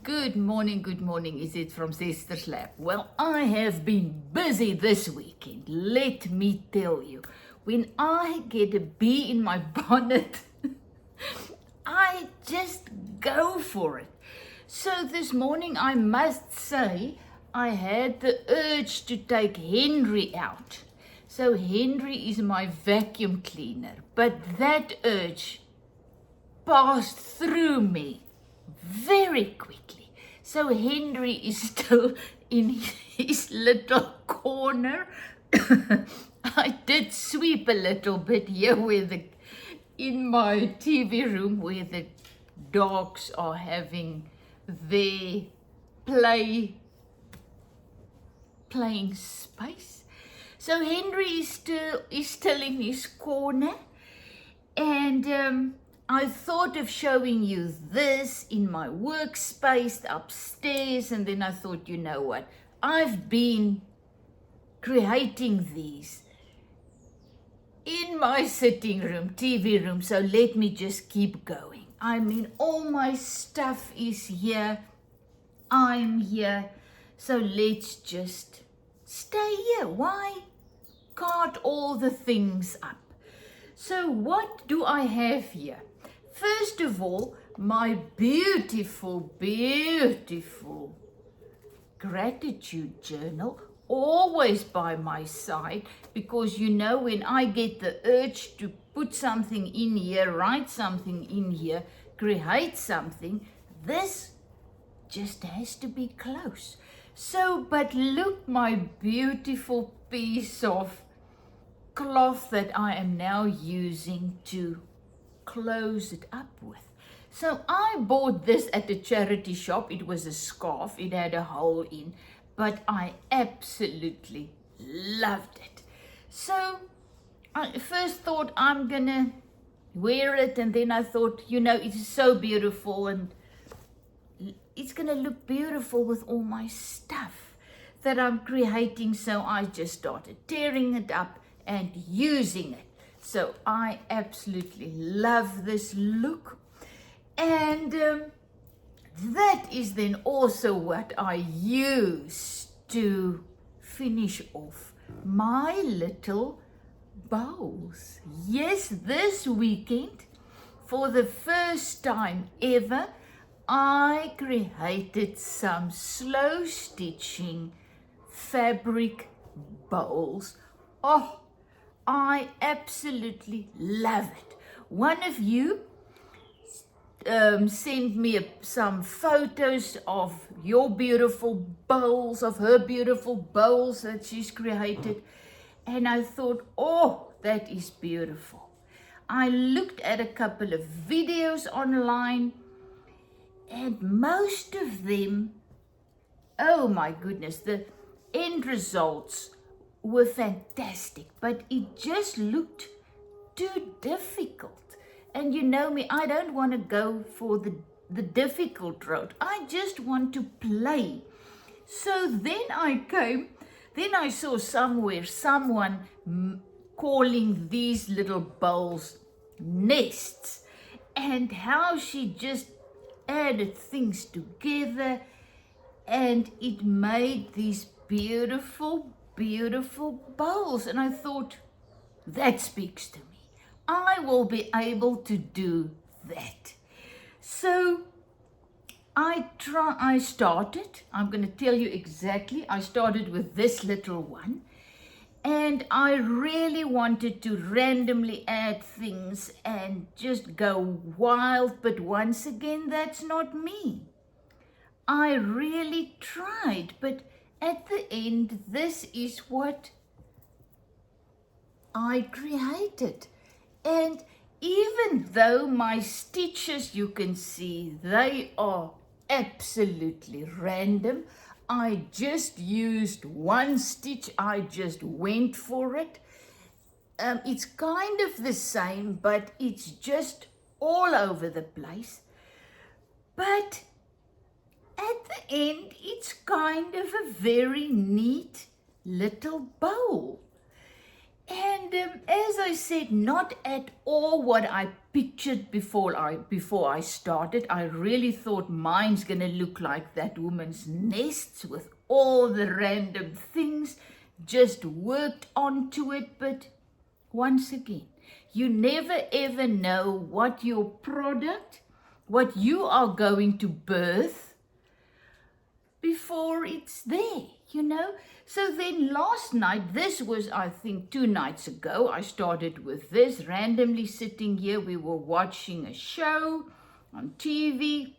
Good morning. Is it from Sister's Lab? Well, I have been busy this weekend. Let me tell you, when I get a bee in my bonnet, I just go for it. So this morning, I must say, I had the urge to take Henry out. So Henry is my vacuum cleaner, but that urge passed through me very quickly. So Henry is still in his little corner. I did sweep a little bit here in my TV room where the dogs are having their playing space. So Henry is still in his corner, and I thought of showing you this in my workspace upstairs, and then I thought, you know what? I've been creating these in my sitting room, TV room, so let me just keep going. I mean, all my stuff is here. I'm here. So let's just stay here. Why cart all the things up? So what do I have here? First of all, my beautiful gratitude journal, always by my side, because you know, when I get the urge to put something in here, write something in here, create something, this just has to be close. So, but look, my beautiful piece of cloth that I am now using to close it up with. So I bought this at a charity shop. It was a scarf. It had a hole in, but I absolutely loved it. So I first thought I'm gonna wear it, and then I thought, you know, it is so beautiful and it's gonna look beautiful with all my stuff that I'm creating. So I just started tearing it up and using it. So I absolutely love this look, and that is then also what I use to finish off my little bowls. Yes, this weekend, for the first time ever, I created some slow stitching fabric bowls. Oh, I absolutely love it. One of you sent me some photos of your beautiful bowls, of her beautiful bowls that she's created. And I thought, oh, that is beautiful. I looked at a couple of videos online, and most of them, oh my goodness, the end results were fantastic, but it just looked too difficult. And you know me, I don't want to go for the difficult road. I just want to play. So then I saw somewhere someone calling these little bowls nests, and how she just added things together, and it made these beautiful bowls. And I thought, that speaks to me. I will be able to do that. So I started, I'm going to tell you exactly, I started with this little one, and I really wanted to randomly add things and just go wild, but once again, that's not me. I really tried, but at the end, this is what I created. And even though my stitches, you can see, they are absolutely random. I just used one stitch. I just went for it. It's kind of the same, but it's just all over the place. But at the end, it's kind of a very neat little bowl. And as I said, not at all what I pictured before I started. I really thought mine's gonna look like that woman's nests with all the random things, just worked onto it. But once again, you never ever know what your product, what you are going to birth before it's there, you know. So then last night, this was, I think, 2 nights ago, I started with this, randomly sitting here. We were watching a show on TV.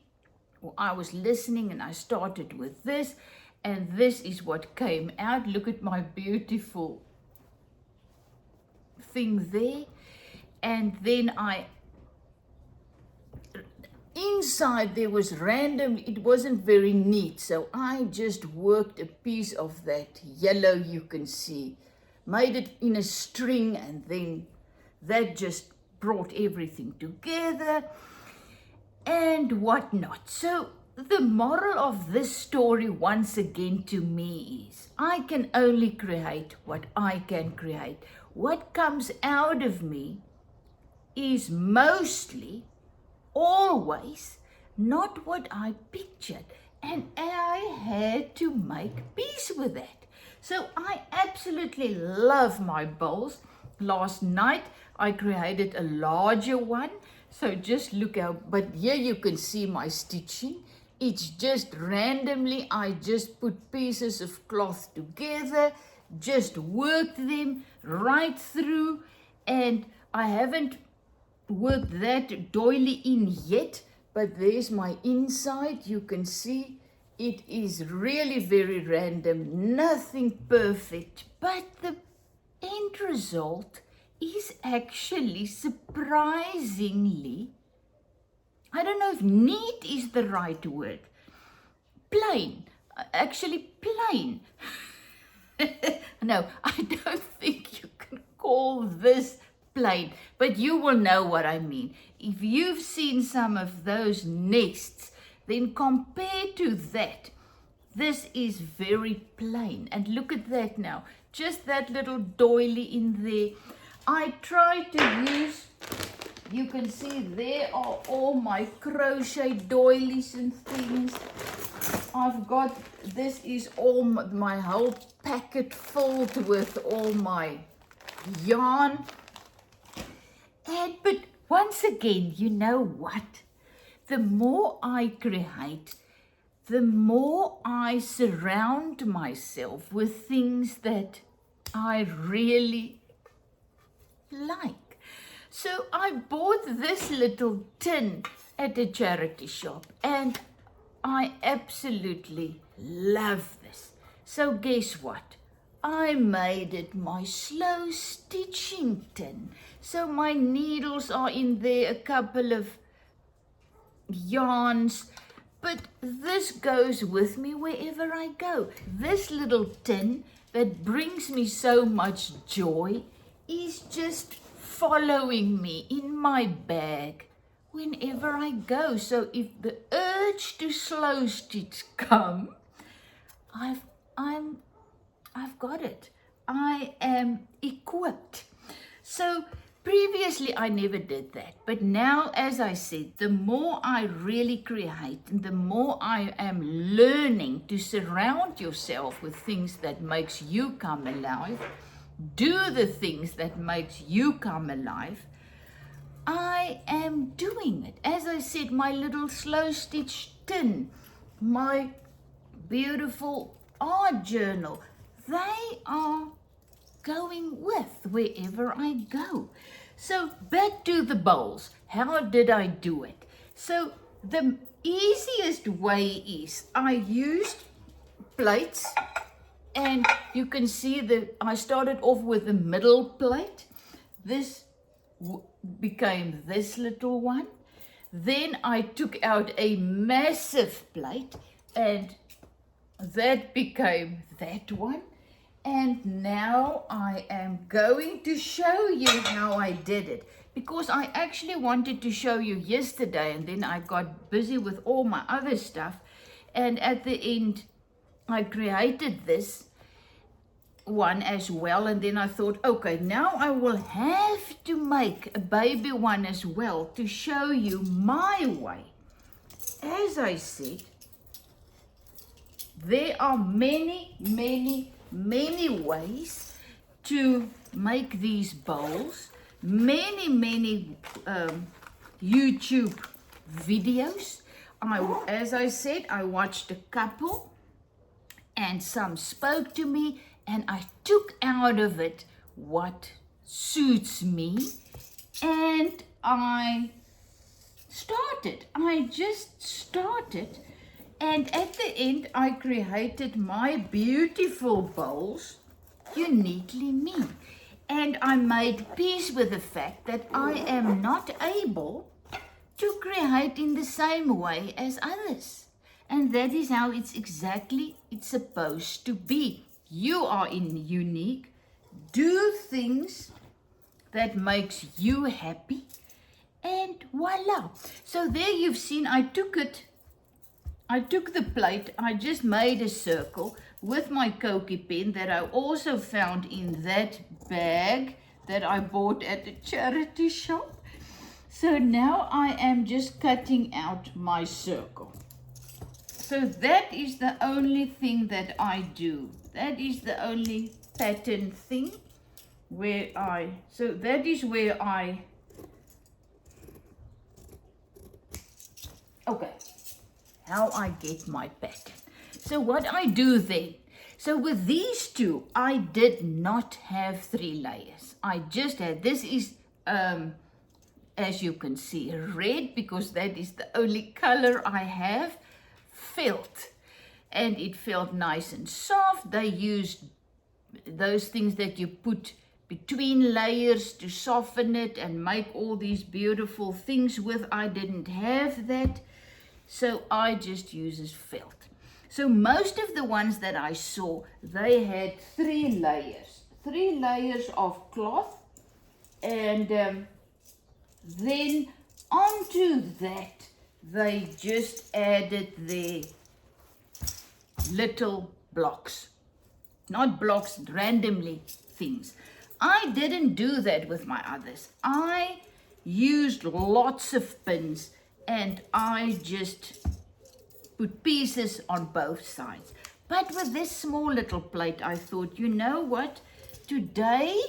I was listening and I started with this, and this is what came out. Look at my beautiful thing there. And then inside there was random, it wasn't very neat, so I just worked a piece of that yellow, you can see, made it in a string, and then that just brought everything together and whatnot. So the moral of this story once again to me is, I can only create what I can create. What comes out of me is mostly, always, not what I pictured, and I had to make peace with that. So I absolutely love my bowls. Last night I created a larger one, so just look out. But here you can see my stitching. It's just randomly, I just put pieces of cloth together, just worked them right through, and I haven't worked that doily in yet, but there's my inside. You can see it is really very random, nothing perfect, but the end result is actually surprisingly, I don't know if neat is the right word, plain, actually plain. No, I don't think you can call this plain, but you will know what I mean. If you've seen some of those nests, then compared to that, this is very plain. And look at that now, just that little doily in there. I tried to use, you can see there are all my crochet doilies and things. I've got, this is all my whole packet filled with all my yarn. But once again, you know what? The more I create, the more I surround myself with things that I really like. So I bought this little tin at a charity shop, and I absolutely love this. So guess what? I made it my slow stitching tin. So my needles are in there, a couple of yarns, but this goes with me wherever I go. This little tin that brings me so much joy is just following me in my bag whenever I go. So if the urge to slow stitch come, I've got it. I am equipped. So previously I never did that, but now, as I said, the more I really create and the more I am learning to surround yourself with things that makes you come alive, do the things that makes you come alive, I am doing it. As I said, my little slow stitch tin, my beautiful art journal, they are going with wherever I go. So back to the bowls. How did I do it? So the easiest way is I used plates, and you can see that I started off with the middle plate. This became this little one. Then I took out a massive plate, and that became that one. And now I am going to show you how I did it, because I actually wanted to show you yesterday, and then I got busy with all my other stuff, and at the end I created this. one as well, and then I thought, okay, now I will have to make a baby one as well to show you my way. As I said, there are many ways to make these bowls, many YouTube videos. As I said, I watched a couple and some spoke to me, and I took out of it what suits me, and I just started, and at the end I created my beautiful bowls, uniquely me. And I made peace with the fact that I am not able to create in the same way as others. And that is how it's supposed to be. You are unique. Do things that makes you happy, and voila. So there you've seen, I took the plate, I just made a circle with my Koki pen that I also found in that bag that I bought at the charity shop. So now I am just cutting out my circle. So that is the only thing that I do. That is the only pattern thing where okay, how I get my pattern. So what I do then, so with these two, I did not have 3 layers. I just had, this is, as you can see, red, because that is the only color I have, felt. And it felt nice and soft. They used those things that you put between layers to soften it and make all these beautiful things with. I didn't have that, so I just uses felt. So most of the ones that I saw, they had 3 layers of cloth, and then onto that they just added their little blocks, not blocks, randomly things. I didn't do that with my others. I used lots of pins, and I just put pieces on both sides. But with this small little plate, I thought, you know what, today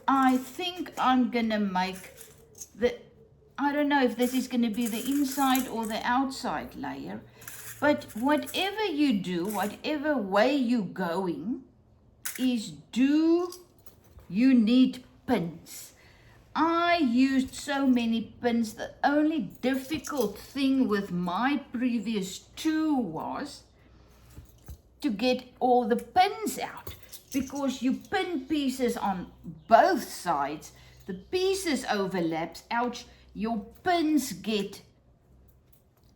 I think I'm gonna make I don't know if this is gonna be the inside or the outside layer, but whatever you do, whatever way you're going, you need pins. I used so many pins. The only difficult thing with my previous 2 was to get all the pins out, because you pin pieces on both sides, the pieces overlaps, ouch, your pins get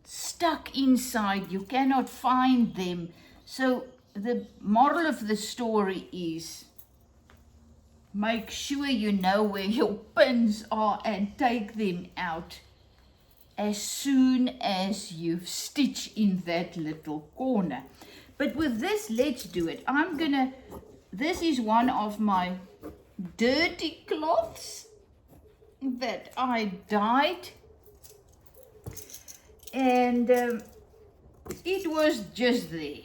stuck inside, you cannot find them. So the moral of the story is, make sure you know where your pins are and take them out as soon as you've stitched in that little corner. But with this, let's do it. This is one of my dirty cloths that I dyed, and it was just there.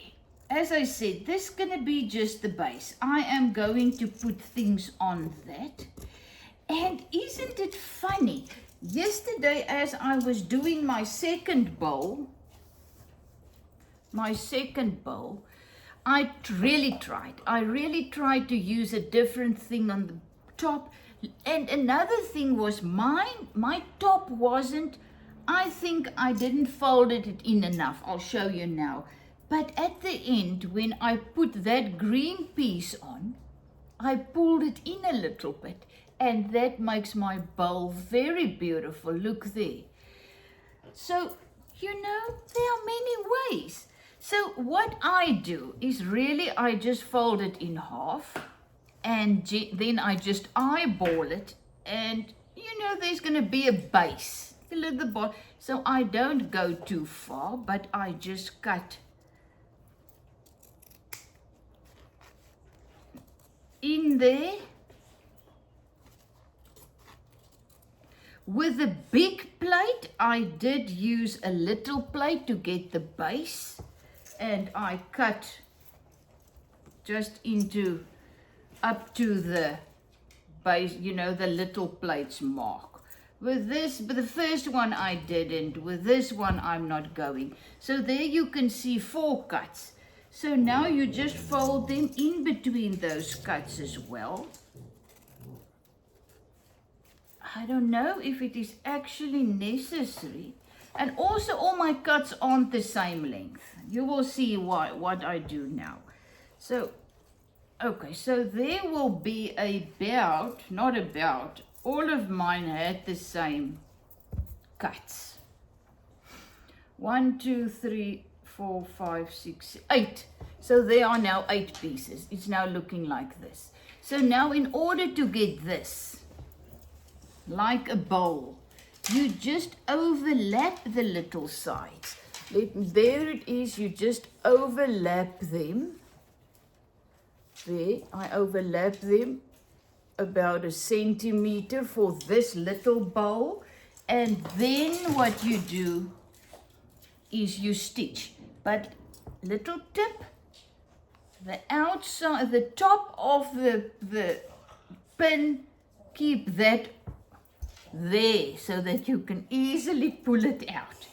As I said, this is going to be just the base. I am going to put things on that. And isn't it funny? Yesterday, as I was doing my second bowl, I really tried to use a different thing on the top. And another thing was my top wasn't, I think I didn't fold it in enough. I'll show you now. But at the end, when I put that green piece on, I pulled it in a little bit, and that makes my bowl very beautiful. Look there. So, you know, there are many ways. So what I do is really, I just fold it in half, and then I just eyeball it, and you know, there's going to be a base. So I don't go too far, but I just cut in there. With the big plate, I did use a little plate to get the base, and I cut just into up to the base, you know, the little plates mark. With this, but the first one I didn't. With this one, I'm not going. So there you can see 4 cuts. So now you just fold them in between those cuts as well. I don't know if it is actually necessary. And also all my cuts aren't the same length. You will see what I do now. So, okay, so there will be all of mine had the same cuts. 1, 2, 3, 4, 5, 6, 8. So there are now 8 pieces. It's now looking like this. So now in order to get this, like a bowl, you just overlap the little sides. There it is, you just overlap them. There, I overlap them about 1 centimeter for this little bowl. And then what you do is you stitch. But little tip, the outside, the top of the pin, keep that there so that you can easily pull it out.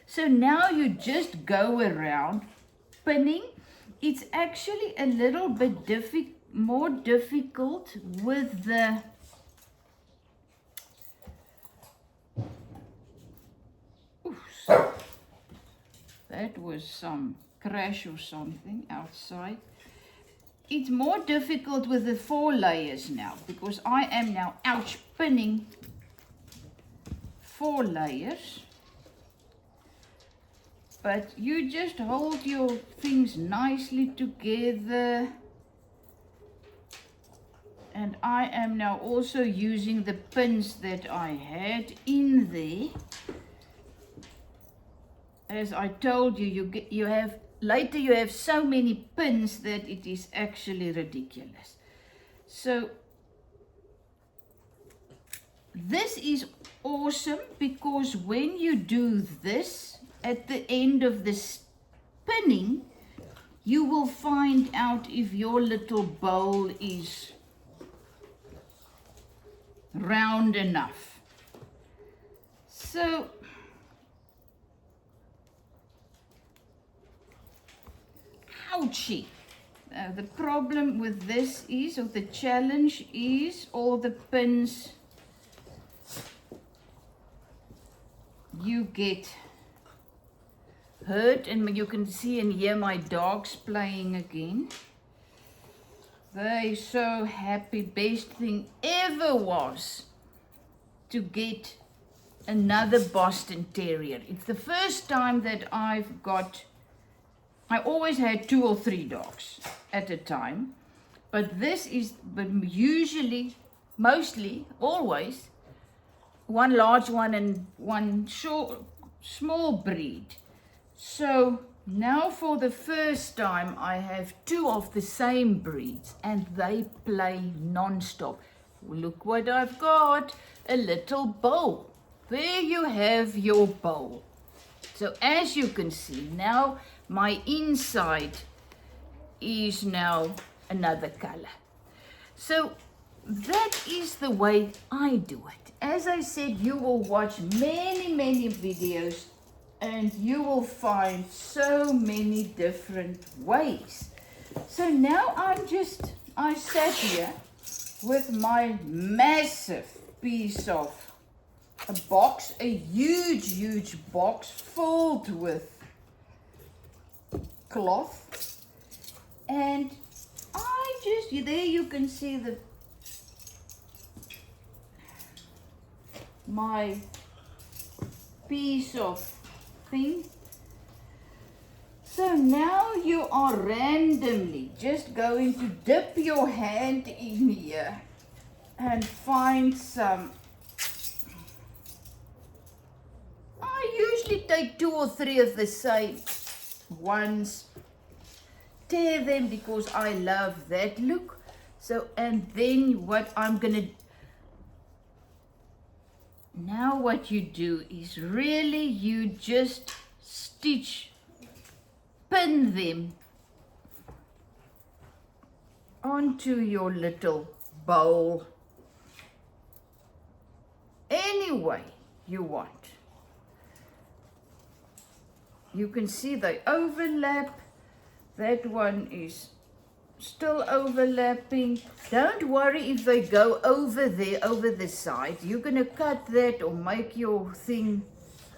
So now you just go around pinning. It's actually a little bit more difficult with the that was some crash or something outside. It's more difficult with the 4 layers now, because I am now pinning 4 layers. But you just hold your things nicely together. And I am now also using the pins that I had in there. As I told you, you have so many pins that it is actually ridiculous. So this is awesome, because when you do this at the end of the spinning, you will find out if your little bowl is round enough. So ouchie. The problem with this is, or the challenge is, all the pins you get hurt, and you can see and hear my dogs playing again. They're so happy. Best thing ever was to get another Boston Terrier. It's the first time that I always had 2 or 3 dogs at a time, but usually, mostly, always, one large one and one small breed. So now for the first time I have 2 of the same breeds, and they play non-stop. Look what I've got, a little bowl. There you have your bowl. So as you can see, now my inside is now another color. So that is the way I do it. As I said, you will watch many videos, and you will find so many different ways. So now I sat here with my massive piece of a box, a huge box filled with cloth, and there you can see my piece of thing. So now you are randomly just going to dip your hand in here and find some. I usually take 2 or 3 of the same ones, tear them because I love that look. So, and then what now what you do is really you just pin them onto your little bowl any way you want. You can see they overlap. That one is still overlapping. Don't worry if they go over there, over the side. You're going to cut that or make your thing,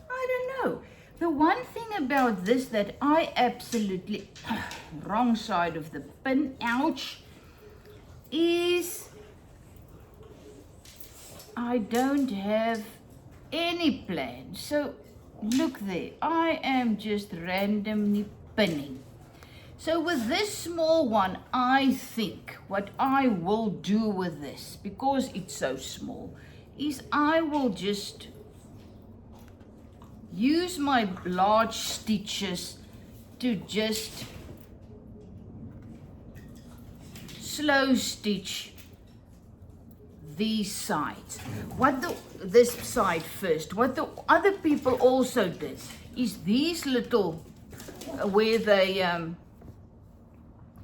I don't know. The one thing about this that I absolutely, wrong side of the pin, ouch, is I don't have any plan. So look there, I am just randomly pinning. So with this small one, I think what I will do with this, because it's so small, is I will just use my large stitches to just slow stitch these sides. This side first. What the other people also did is these little,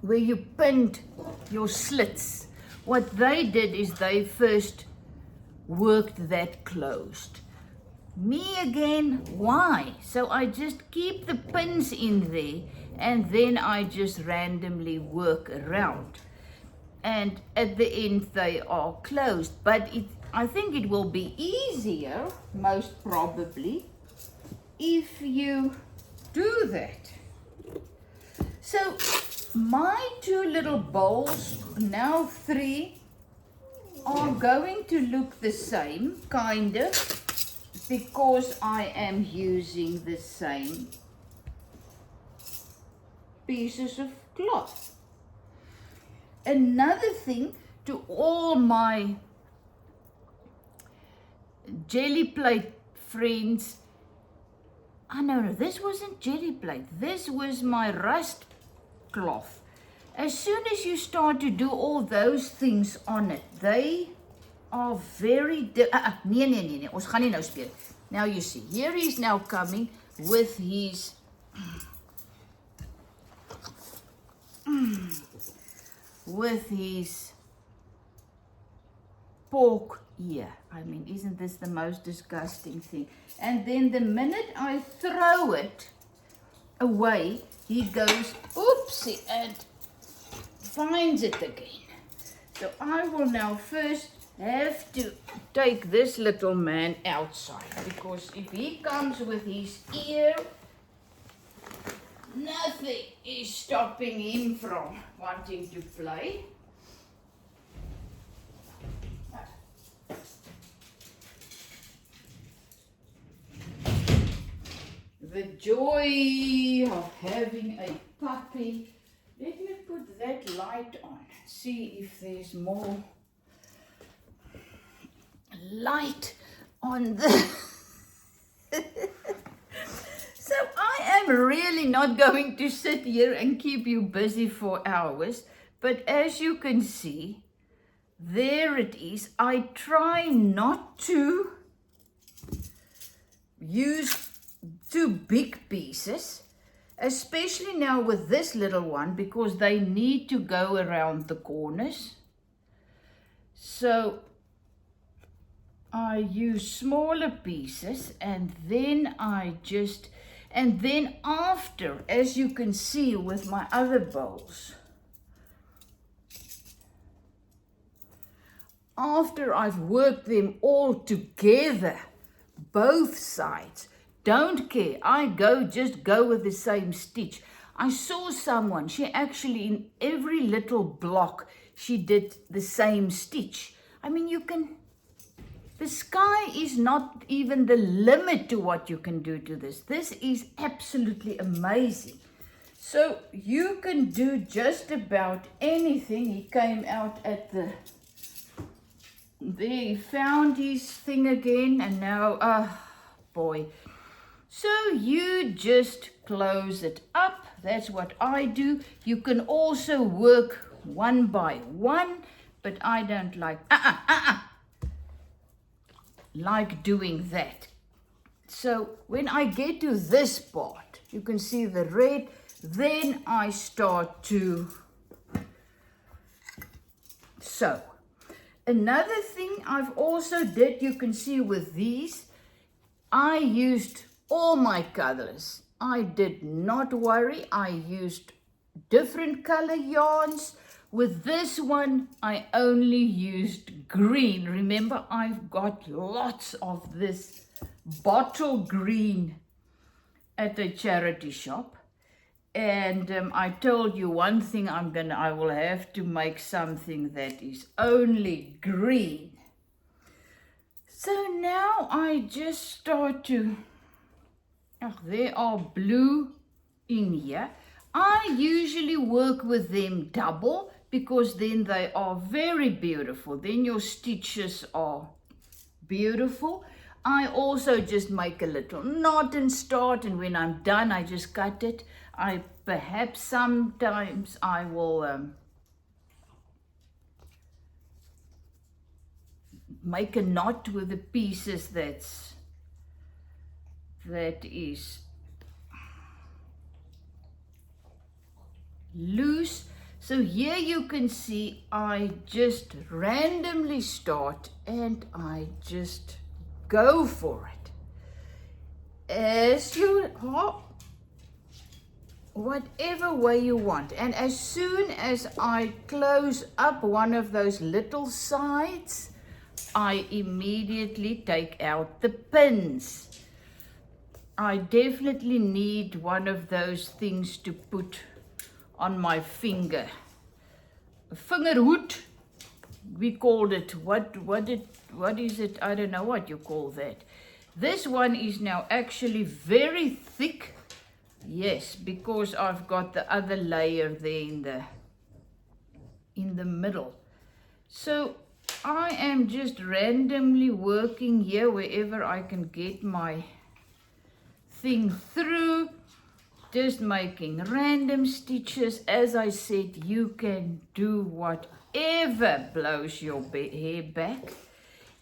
where you pinned your slits. What they did is they first worked that closed. Me again, why? So I just keep the pins in there and then I just randomly work around. And at the end they are closed. But I think it will be easier, most probably, if you do that. So my two little bowls, now 3, are going to look the same, kind of, because I am using the same pieces of cloth. Another thing to all my jelly plate friends, no, this wasn't jelly plate, this was my rust cloth. As soon as you start to do all those things on it, they are very nee, ons gaan nie nou speel. Now you see, here he's now coming with his pork ear. I mean, isn't this the most disgusting thing? And then the minute I throw it away, he goes, oopsie, and finds it again. So I will now first have to take this little man outside, because if he comes with his ear, nothing is stopping him from wanting to play. The joy of having a puppy. Let me put that light on, see if there's more light on the So I am really not going to sit here and keep you busy for hours, but as you can see, there it is. I try not to use too big pieces, especially now with this little one, because they need to go around the corners. So I use smaller pieces, and then after, as you can see with my other bowls, after I've worked them all together, both sides, don't care, just go with the same stitch. I saw someone, she actually in every little block, she did the same stitch. I mean, the sky is not even the limit to what you can do to this. This is absolutely amazing. So you can do just about anything. He came out at there, he found his thing again, and now, boy. So you just close it up. That's what I do. You can also work one by one, but I don't like doing that. So when I get to this part, you can see the red, then I start to sew. Another thing I've also did, you can see with these, I used all my colors. I did not worry. I used different color yarns. With this one, I only used green. Remember, I've got lots of this bottle green at a charity shop. And I told you one thing, I will have to make something that is only green. So now I just start to, there are blue in here. I usually work with them double because then they are very beautiful. Then your stitches are beautiful. I also just make a little knot and start, and when I'm done, I just cut it. Perhaps sometimes I will make a knot with the pieces that is loose. So here you can see I just randomly start and I just go for it. As you are, whatever way you want. And as soon as I close up one of those little sides, I immediately take out the pins. I definitely need one of those things to put on my finger. A fingerhoed, we called it. What is it? I don't know what you call that. This one is now actually very thick. Yes, because I've got the other layer there in the middle. So I am just randomly working here wherever I can get my thing through, just making random stitches. As I said, you can do whatever blows your hair back.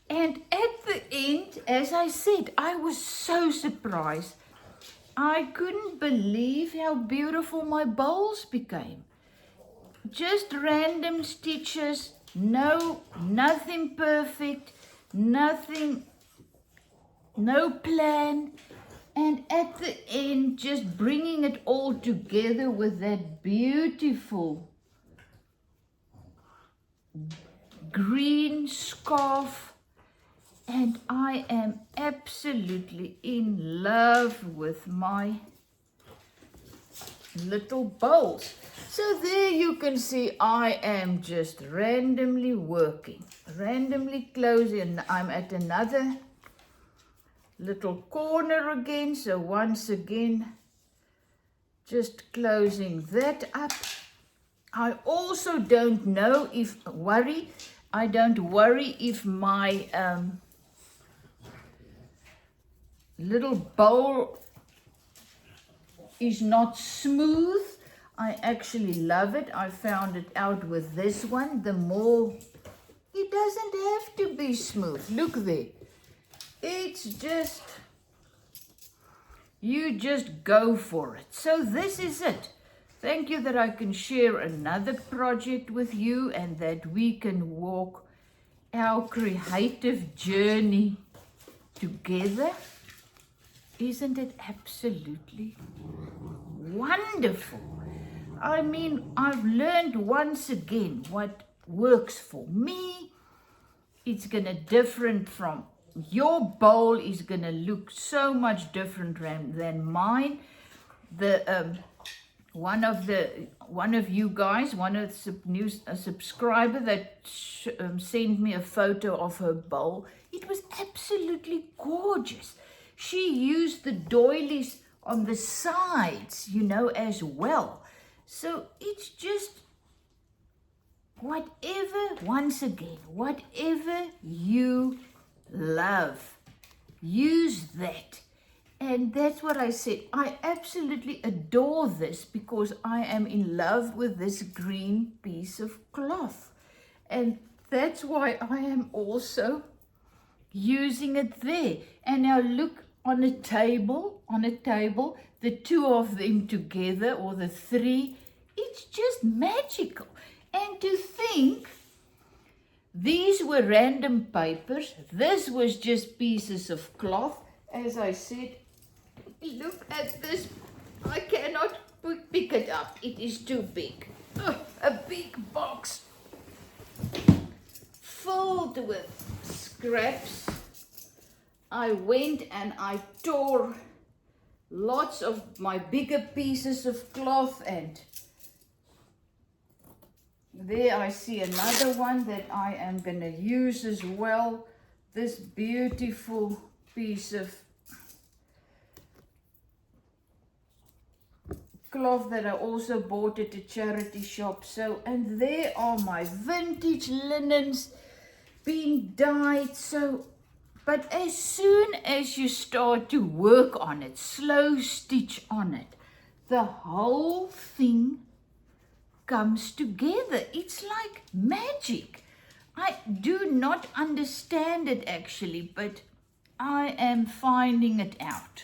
And at the end, as I said, I was so surprised. I couldn't believe how beautiful my bowls became. Just random stitches, nothing perfect, no plan. And at the end, just bringing it all together with that beautiful green scarf. And I am absolutely in love with my little bowls. So there you can see I am just randomly working, randomly closing. I'm at another little corner again. So once again, just closing that up. I also don't worry if my little bowl is not smooth. I actually love it. I found it out with this one. The more, it doesn't have to be smooth. Look there. It's just, you just go for it. So this is it. Thank you that I can share another project with you and that we can walk our creative journey together. Isn't it absolutely wonderful? I mean, I've learned once again what works for me. It's gonna different from your bowl is gonna look so much different than mine. One of you guys, a subscriber that sent me a photo of her bowl. It was absolutely gorgeous. She used the doilies on the sides, as well. So it's just once again, whatever you love, use that. And that's what I said. I absolutely adore this because I am in love with this green piece of cloth. And that's why I am also using it there. And now look, on a table, the two of them together, or the three, it's just magical. And to think, these were random papers, this was just pieces of cloth. As I said, look at this, I cannot pick it up, it is too big. Oh, a big box filled with scraps. I went and I tore lots of my bigger pieces of cloth, and there I see another one that I am going to use as well. This beautiful piece of cloth that I also bought at a charity shop. So, and there are my vintage linens being dyed. So, but as soon as you start to work on it, slow stitch on it, the whole thing comes together. It's like magic. I do not understand it actually, but I am finding it out.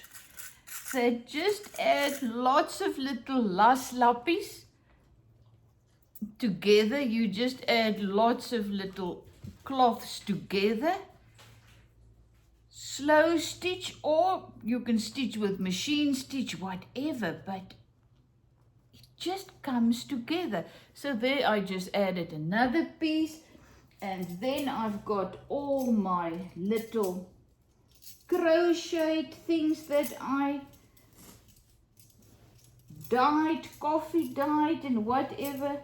So just add lots of little las lappies together. You just add lots of little cloths together. Slow stitch, or you can stitch with machine stitch, whatever, but it just comes together. So there I just added another piece, and then I've got all my little crocheted things that I dyed, coffee dyed and whatever,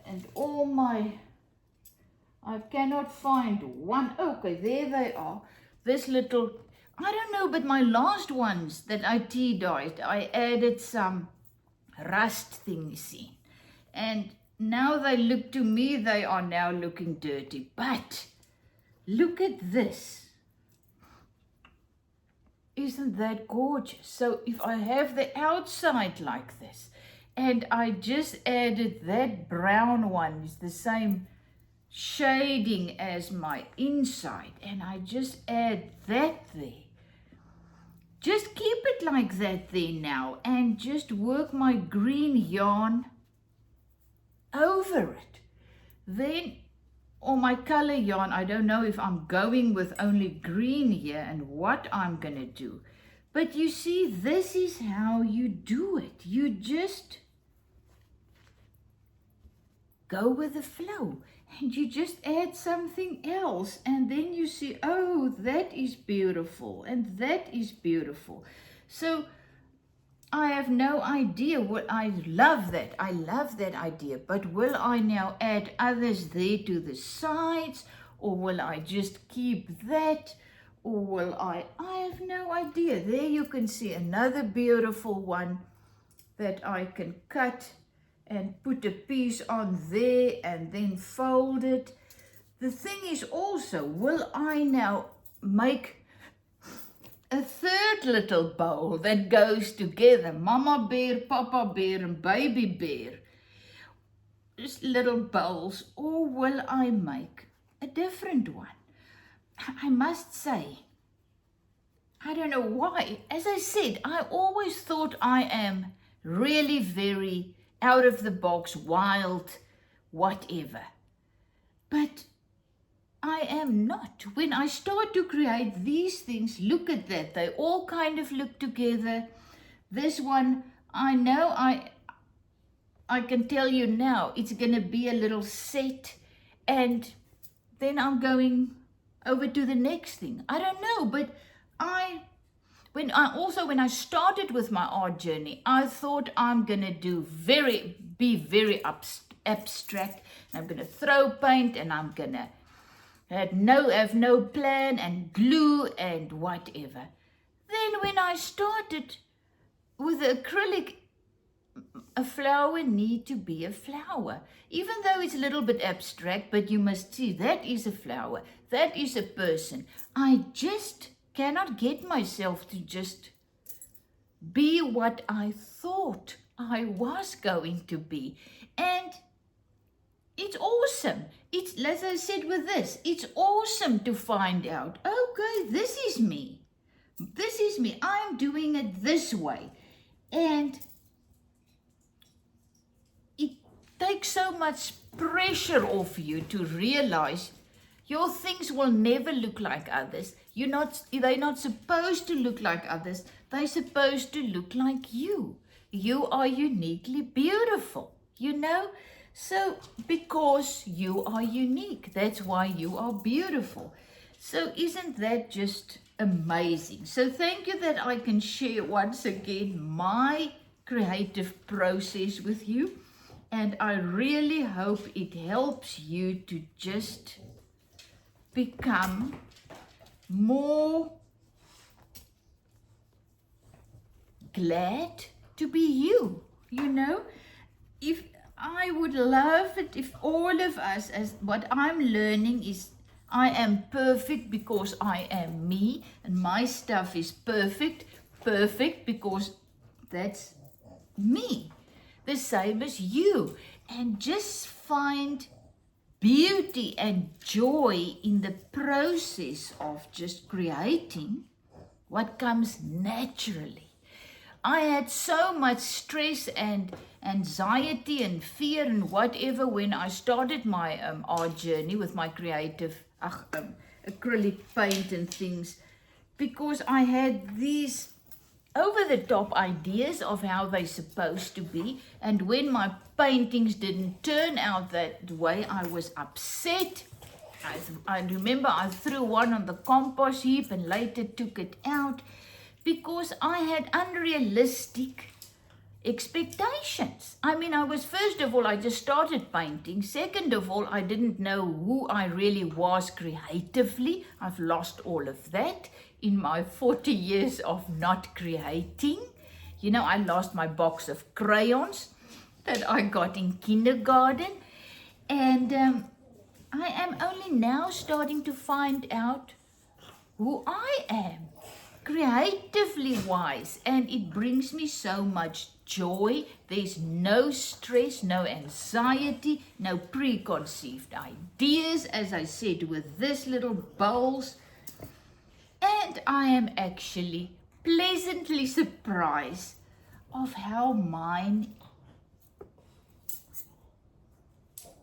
and all my, I cannot find one. Okay, there they are. This little, I don't know, but my last ones that I tea dyed, I added some rust things in. And now they look, to me, they are now looking dirty. But look at this. Isn't that gorgeous? So if I have the outside like this, and I just added that brown one, is the same shading as my inside, and I just add that there. Just keep it like that there now, and just work my green yarn over it. Then, or my color yarn, I don't know if I'm going with only green here and what I'm gonna do. But you see, this is how you do it. You just go with the flow, and you just add something else, and then you see, oh, that is beautiful, and that is beautiful. So I have no idea what, I love that idea, but will I now add others there to the sides, or will I just keep that, or will I have no idea. There you can see another beautiful one that I can cut and put a piece on there and then fold it. The thing is also, will I now make a third little bowl that goes together, Mama Bear, Papa Bear and Baby Bear, just little bowls, or will I make a different one? I must say, I don't know why. As I said, I always thought I am really very out of the box, wild, whatever. But I am not. When I start to create these things, look at that. They all kind of look together. This one, I know, I can tell you now, it's going to be a little set. And then I'm going over to the next thing. I don't know, but when I started with my art journey, I thought I'm going to be very abstract. And I'm going to throw paint, and I'm going to have no plan, and glue and whatever. Then when I started with the acrylic, a flower need to be a flower. Even though it's a little bit abstract, but you must see that is a flower, that is a person. I just cannot get myself to just be what I thought I was going to be. And it's awesome. It's, as I said with this, it's awesome to find out, okay, this is me. This is me. I'm doing it this way. And it takes so much pressure off you to realize your things will never look like others. They're not supposed to look like others. They're supposed to look like you. You are uniquely beautiful, So, because you are unique, that's why you are beautiful. So, isn't that just amazing? So, thank you that I can share once again my creative process with you. And I really hope it helps you to just become more glad to be you, If I would love it if all of us, as what I'm learning is I am perfect because I am me, and my stuff is perfect because that's me, the same as you. And just find beauty and joy in the process of just creating what comes naturally. I had so much stress and anxiety and fear and whatever when I started my art journey with my creative acrylic paint and things, because I had these over-the-top ideas of how they're supposed to be, and when my paintings didn't turn out that way, I was upset. I remember I threw one on the compost heap and later took it out because I had unrealistic expectations. I was, first of all, I just started painting. Second of all, I didn't know who I really was creatively. I've lost all of that in my 40 years of not creating. I lost my box of crayons that I got in kindergarten. And I am only now starting to find out who I am, creatively wise, and it brings me so much joy. There's no stress, no anxiety, no preconceived ideas, as I said, with this little bowls. And I am actually pleasantly surprised of how mine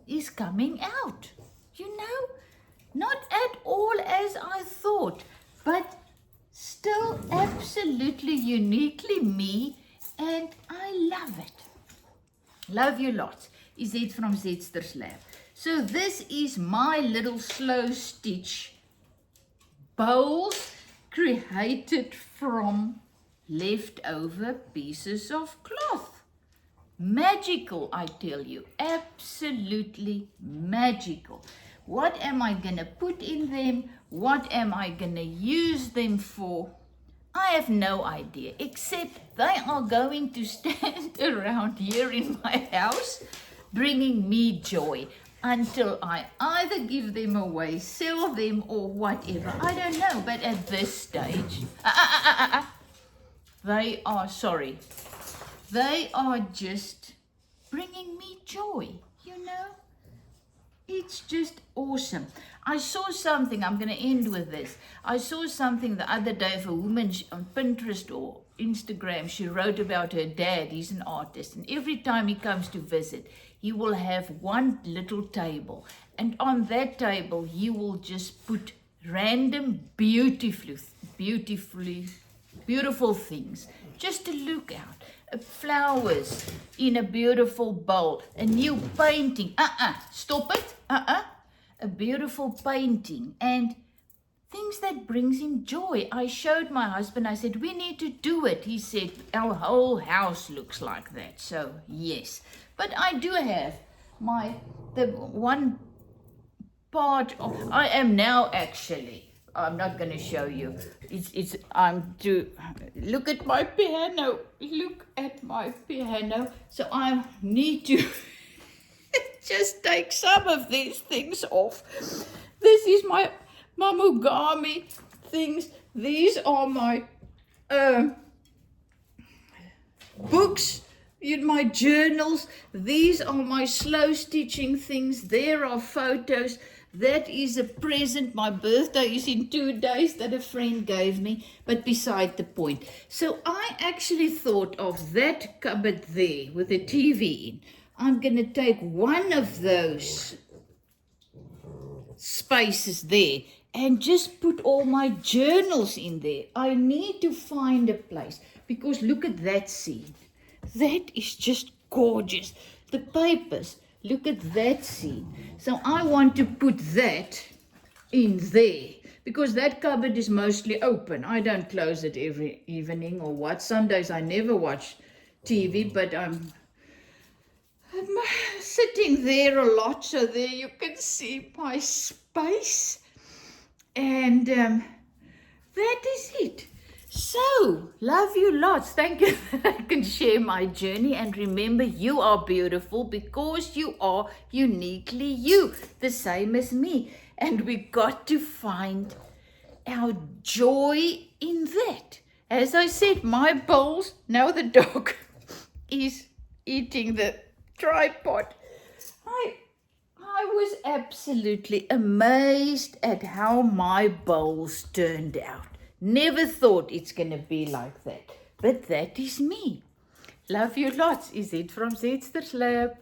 is coming out, not at all as I thought, but still absolutely uniquely me, and I love it. Love you lots. Is it from Zetster's Lab. So this is my little slow stitch bowls created from leftover pieces of cloth. Magical, I tell you, absolutely magical. What am I going to put in them? What am I going to use them for? I have no idea, except they are going to stand around here in my house, bringing me joy until I either give them away, sell them, or whatever. I don't know, but at this stage, they are just bringing me joy, It's just awesome. I saw something, I'm going to end with this. I saw something the other day of a woman on Pinterest or Instagram. She wrote about her dad. He's an artist. And every time he comes to visit, he will have one little table. And on that table, he will just put random beautiful things just to look at. Flowers in a beautiful bowl, a new painting, stop it, a beautiful painting, and things that brings him joy. I showed my husband, I said, we need to do it. He said, our whole house looks like that. So yes, but I do have the one part of, I am now actually, I'm not going to show you. Look at my piano. Look at my piano. So I need to just take some of these things off. This is my Mamugami things. These are my books, in my journals. These are my slow stitching things. There are photos. That is a present. My birthday is in 2 days that a friend gave me, but beside the point. So I actually thought of that cupboard there with the TV in. I'm going to take one of those spaces there and just put all my journals in there. I need to find a place because look at that scene. That is just gorgeous. The papers, look at that scene. So I want to put that in there because that cupboard is mostly open. I don't close it every evening or what. Sundays I never watch TV, but I'm sitting there a lot, so there you can see my space, and that is it. So, love you lots. Thank you that I can share my journey, and remember, you are beautiful because you are uniquely you, the same as me, and we got to find our joy in that. As I said, my bowls, now the dog is eating the tripod. I was absolutely amazed at how my bowls turned out. Never thought it's going to be like that. But that is me. Love you lots. Is it from Zetster's Lab?